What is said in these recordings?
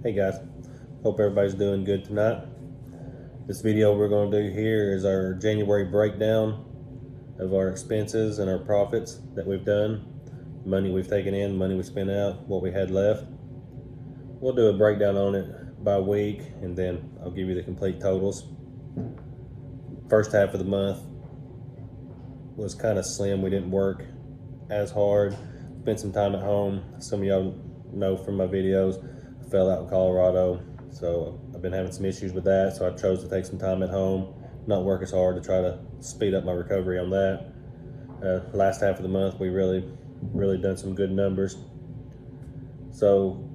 Hey guys, hope everybody's doing good tonight. This video we're going to do here is our January breakdown of our expenses and our profits that we've done, money we've taken in, money we spent out, what we had left. We'll do a breakdown on it by week and then I'll give you the complete totals. First half of the month was kind of slim. We didn't work as hard, spent some time at home. Some of y'all know from my videos, I fell out in Colorado, so I've been having some issues with that, so I chose to take some time at home, not work as hard, to try to speed up my recovery on that. Last half of the month we really done some good numbers. So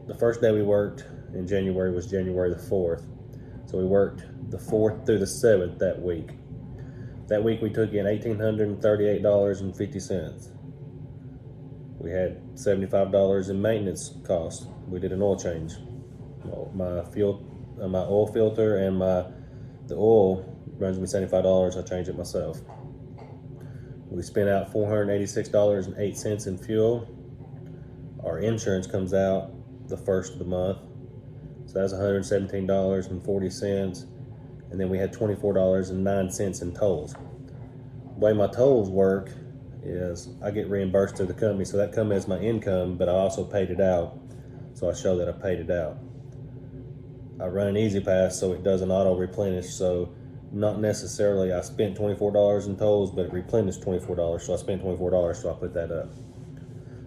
the first day we worked in January was January the 4th. So we worked the 4th through the 7th that week. That week we took in $1,838.50. We had $75 in maintenance costs. We did an oil change. My oil filter and the oil runs me $75. I change it myself. We spent out $486.08 in fuel. Our insurance comes out the first of the month, so that's $117.40. And then we had $24.09 in tolls. The way my tolls work is I get reimbursed to the company, so that comes as my income, but I also paid it out, so I show that I paid it out. I run an Easy Pass, so it doesn't auto replenish, so not necessarily I spent $24 in tolls, but it replenished $24, so I spent $24, so I put that up.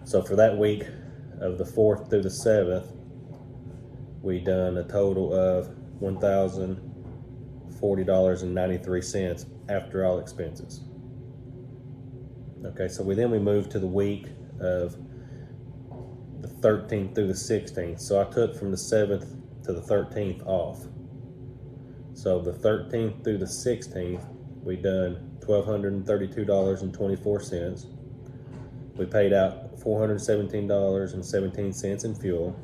So for that week of the 4th through the 7th, we done a total of $1,040.93 after all expenses. Okay, so we moved to the week of the 13th through the 16th. So I took from the 7th to the 13th off. So the 13th through the 16th, we done $1,232.24. We paid out $417.17 in fuel.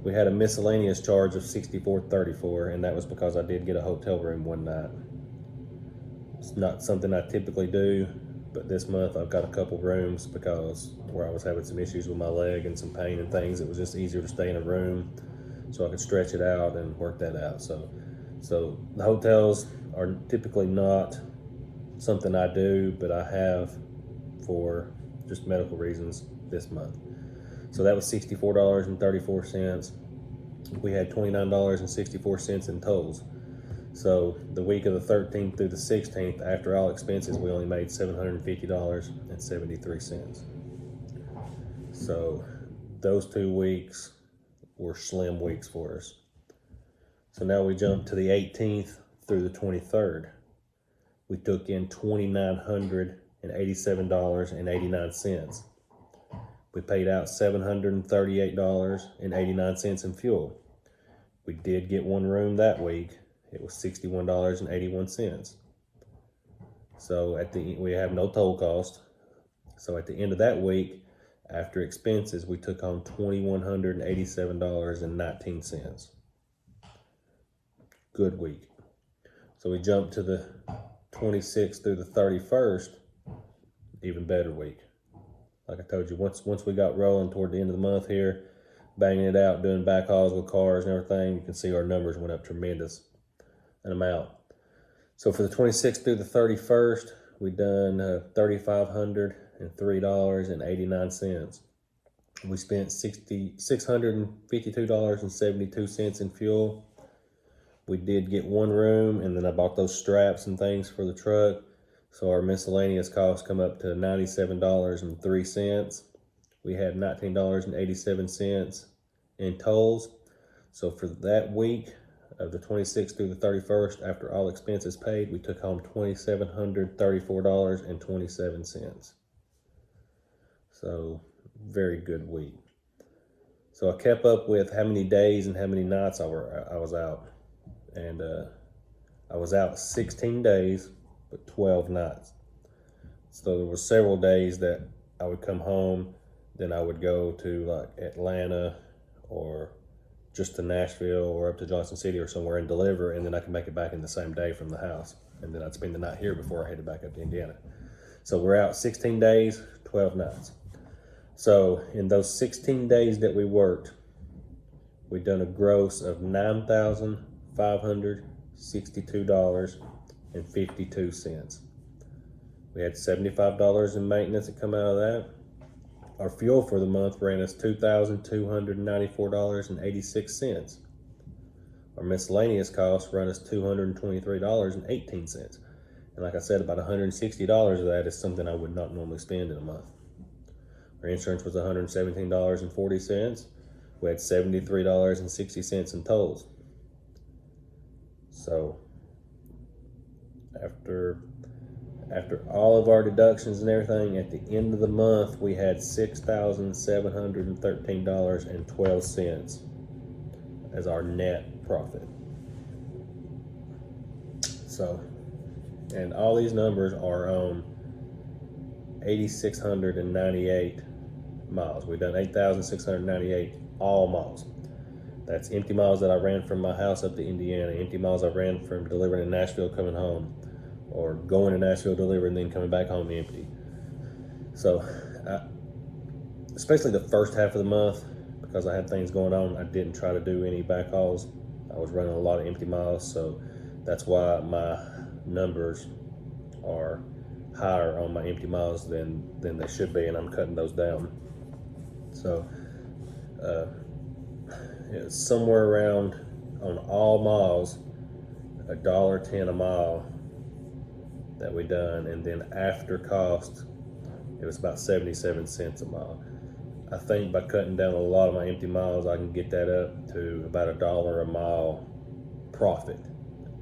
We had a miscellaneous charge of $64.34, and that was because I did get a hotel room one night. It's not something I typically do, but this month I've got a couple rooms because where I was having some issues with my leg and some pain and things, it was just easier to stay in a room so I could stretch it out and work that out. So the hotels are typically not something I do, but I have for just medical reasons this month. So that was $64.34. We had $29.64 in tolls. So the week of the 13th through the 16th, after all expenses, we only made $750.73. So those 2 weeks were slim weeks for us. So now we jump to the 18th through the 23rd. We took in $2,987.89. We paid out $738.89 in fuel. We did get one room that week. It was $61.81. So we have no toll cost. So at the end of that week, after expenses, we took home $2,187.19. Good week. So we jumped to the 26th through the 31st, even better week. Like I told you, once we got rolling toward the end of the month here, banging it out, doing back hauls with cars and everything, you can see our numbers went up tremendous an amount. So for the 26th through the 31st, we done $3,503.89. We spent $652.72 in fuel. We did get one room, and then I bought those straps and things for the truck. So our miscellaneous costs come up to $97.03. We had $19.87 in tolls. So for that week of the 26th through the 31st, after all expenses paid, we took home $2,734.27. So very good week. So I kept up with how many days and how many nights I was out. And I was out 16 days, but 12 nights. So there were several days that I would come home, then I would go to like Atlanta or just to Nashville or up to Johnson City or somewhere and deliver, and then I could make it back in the same day from the house. And then I'd spend the night here before I headed back up to Indiana. So we're out 16 days, 12 nights. So in those 16 days that we worked, we've done a gross of $9,562.52. We had $75 in maintenance that come out of that. Our fuel for the month ran us $2,294.86. Our miscellaneous costs run us $223.18. And like I said, about $160 of that is something I would not normally spend in a month. Our insurance was $117.40. We had $73.60 in tolls. So after all of our deductions and everything, at the end of the month, we had $6,713.12 as our net profit. So, and all these numbers are on 8,698 miles. We've done 8,698 all miles. That's empty miles that I ran from my house up to Indiana, empty miles I ran from delivering in Nashville coming home, or going to Nashville delivering and then coming back home empty. So, especially the first half of the month, because I had things going on, I didn't try to do any backhauls. I was running a lot of empty miles, so that's why my numbers are higher on my empty miles than they should be, and I'm cutting those down. So it's somewhere around, on all miles, $1.10 a mile that we done, and then after cost, it was about 77 cents a mile. I think by cutting down a lot of my empty miles, I can get that up to about $1 a mile profit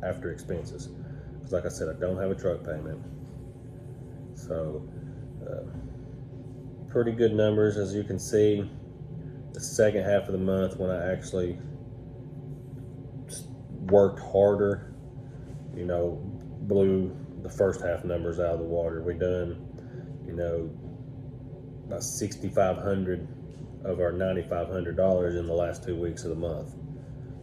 after expenses. Because like I said, I don't have a truck payment. So pretty good numbers. As you can see, the second half of the month, when I actually worked harder, blew the first half numbers out of the water. We done, about $6,500 of our $9,500 in the last 2 weeks of the month.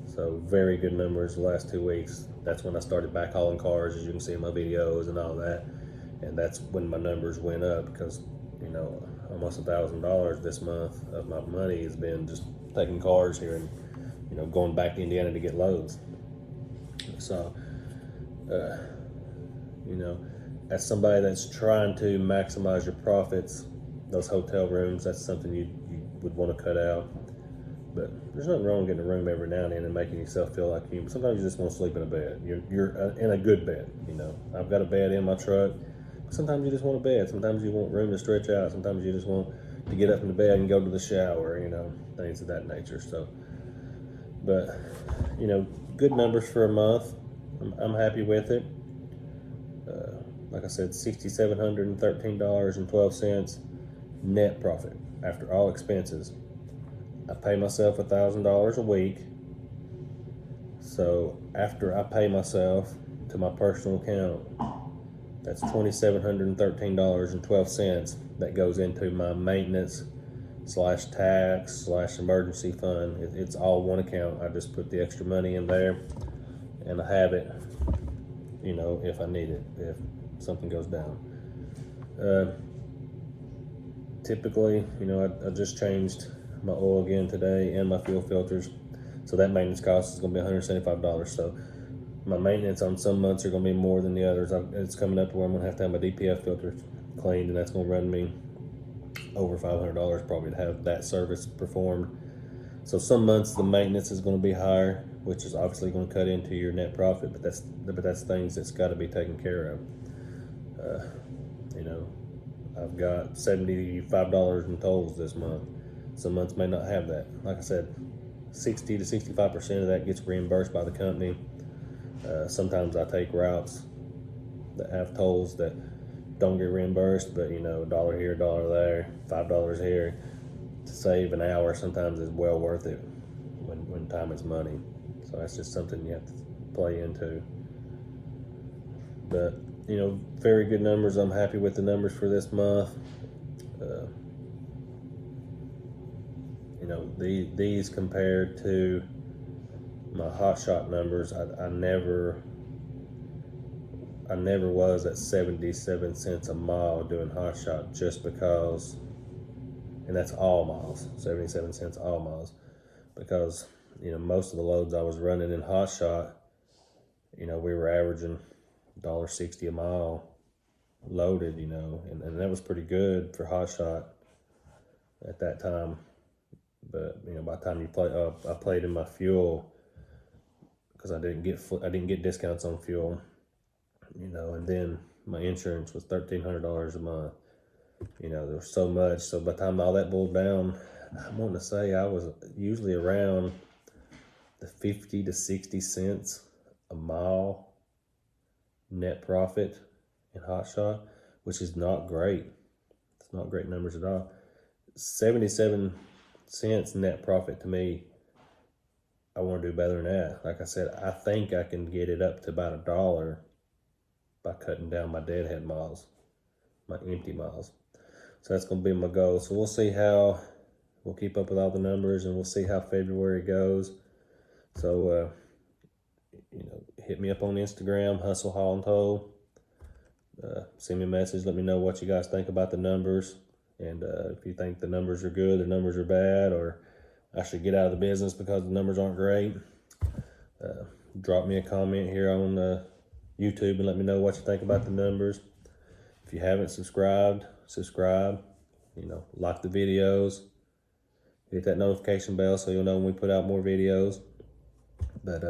So very good numbers the last 2 weeks. That's when I started backhauling cars, as you can see in my videos and all that. And that's when my numbers went up, because almost $1,000 this month of my money has been just taking cars here and going back to Indiana to get loads. So as somebody that's trying to maximize your profits, those hotel rooms, that's something you would want to cut out. But there's nothing wrong with getting a room every now and then and making yourself feel like you. But sometimes you just want to sleep in a bed. You're in a good bed. I've got a bed in my truck. Sometimes you just want a bed. Sometimes you want room to stretch out. Sometimes you just want to get up in the bed and go to the shower. Things of that nature. So, but good numbers for a month. I'm happy with it. Like I said, $6,713.12 net profit after all expenses. I pay myself $1,000 a week. So after I pay myself to my personal account, that's $2,713.12 that goes into my maintenance / tax / emergency fund. It's all one account. I just put the extra money in there, and I have it, if I need it, if something goes down. Typically, I just changed my oil again today and my fuel filters, so that maintenance cost is going to be $175. So my maintenance on some months are going to be more than the others. It's coming up to where I'm going to have my DPF filter cleaned, and that's going to run me over $500 probably to have that service performed. So some months the maintenance is going to be higher, which is obviously going to cut into your net profit, but that's things that's got to be taken care of. I've got $75 in tolls this month. Some months may not have that. Like I said, 60 to 65% of that gets reimbursed by the company. Sometimes I take routes that have tolls that don't get reimbursed, but $1 here, $1 there, $5 here to save an hour sometimes is well worth it when time is money. So that's just something you have to play into. But very good numbers. I'm happy with the numbers for this month. These compared to my Hotshot numbers, I never was at 77 cents a mile doing Hotshot, just because, and that's all miles, 77 cents all miles, because you know, most of the loads I was running in Hotshot, you know, we were averaging $1.60 a mile loaded, you know, and that was pretty good for Hotshot at that time. But you know, by the time you play up, I played in my fuel because I didn't get discounts on fuel, you know, and then my insurance was $1,300 a month. You know, there was so much. So by the time all that boiled down, I'm wanting to say I was usually around the 50 to 60 cents a mile net profit in Hotshot, which is not great. It's not great numbers at all. 77 cents net profit to me, I want to do better than that. Like I said, I think I can get it up to about $1 by cutting down my deadhead miles, my empty miles. So that's going to be my goal. So we'll see how we'll keep up with all the numbers, and we'll see how February goes. So, you know, hit me up on Instagram, Hustle Haul and Toll. Send me a message. Let me know what you guys think about the numbers. And if you think the numbers are good, the numbers are bad, or I should get out of the business because the numbers aren't great, drop me a comment here on YouTube and let me know what you think about the numbers. If you haven't subscribed, subscribe. You know, like the videos. Hit that notification bell so you'll know when we put out more videos. But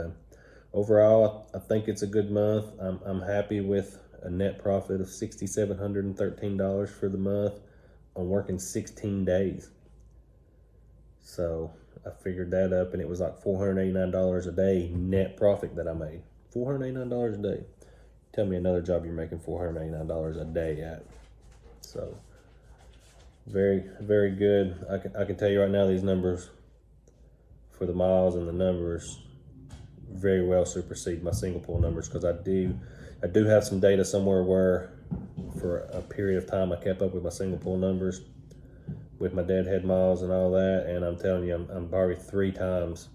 overall, I think it's a good month. I'm happy with a net profit of $6,713 for the month on working 16 days. So I figured that up, and it was like $489 a day net profit that I made. $489 a day. Tell me another job you're making $489 a day at. So very, very good. I can tell you right now, these numbers for the miles and the numbers very well supersede my single pool numbers, because I do have some data somewhere where for a period of time I kept up with my single pool numbers with my deadhead miles and all that, and I'm telling you, I'm probably 3 times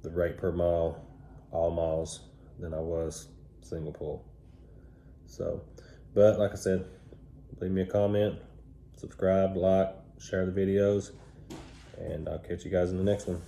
the rate per mile, all miles, than I was single pool. So, but like I said, leave me a comment, subscribe, like, share the videos, and I'll catch you guys in the next one.